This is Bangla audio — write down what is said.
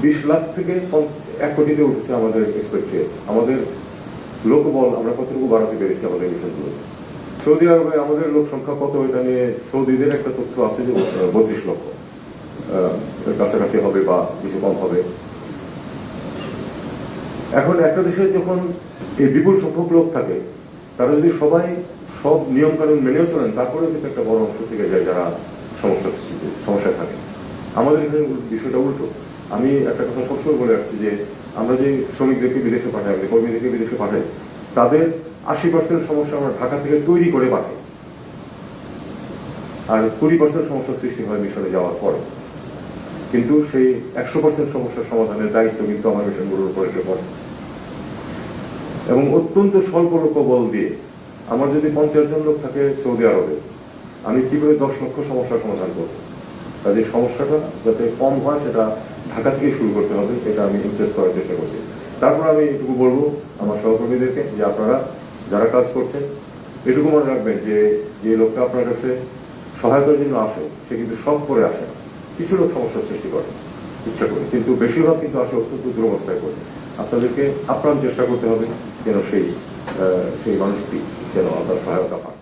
20 লাখ থেকে 1 কোটিতে উঠেছে আমাদের এক্সপেক্টেড। আমাদের লোকবল আমরা কতটুকু বাড়াতে পেরেছি আমাদের মিশনগুলো। সৌদি আরবে আমাদের লোক সংখ্যা কত এটা নিয়ে সৌদিদের একটা তথ্য আছে যে 32 লক্ষ, কাছাকাছি হবে বা কিছু কম হবে। এখন একটা দেশে যখন এই বিপুল সংখ্যক লোক থাকে, তারা যদি সবাই সব নিয়ম কানুন মেনেও চলেন, তারপরে কিন্তু একটা বড় অংশ থেকে যায় যারা সমস্যায় থাকে। আমাদের এখানে বিষয়টা উল্টো। আমি একটা কথা সবসময় বলে আসছি যে আমরা যে শ্রমিকদেরকে বিদেশে পাঠাই, আমাদের কর্মীদেরকে বিদেশে পাঠাই, তাদের 80% সমস্যা আমরা ঢাকা থেকে তৈরি করে পাঠাই, আর 20% সমস্যার সৃষ্টি হয় মিশনে যাওয়ার পরে। কিন্তু সেই 100% সমস্যার সমাধানের দায়িত্ব কিন্তু আমার মিশনগুলোর উপর এসে পড়ে। এবং অত্যন্ত স্বল্প লোকবল দিয়ে আমার যদি 50 জন লোক থাকে সৌদি আরবে, আমি কি করে 10 লক্ষ সমস্যার সমাধান করবো? কাজে সমস্যাটা যাতে কম হয় সেটা ঢাকা থেকে শুরু করতে হবে, এটা আমি ইমপ্রেস করার চেষ্টা করছি। তারপর আমি এটুকু বলবো আমার সহকর্মীদেরকে যে আপনারা যারা কাজ করছেন এটুকু মনে রাখবেন যে যে লোকটা আপনার কাছে সহায়তার জন্য আসে সে কিন্তু সব করে আসে না। কিছু লোক সমস্যার সৃষ্টি করে ইচ্ছা করে, কিন্তু বেশিরভাগ কিন্তু আসে অত্যন্ত দুরবস্থায় করে। আপনাদেরকে আপ্রাণ চেষ্টা করতে হবে যেন সেই মানুষটি যেন আপনার সহায়তা পায়।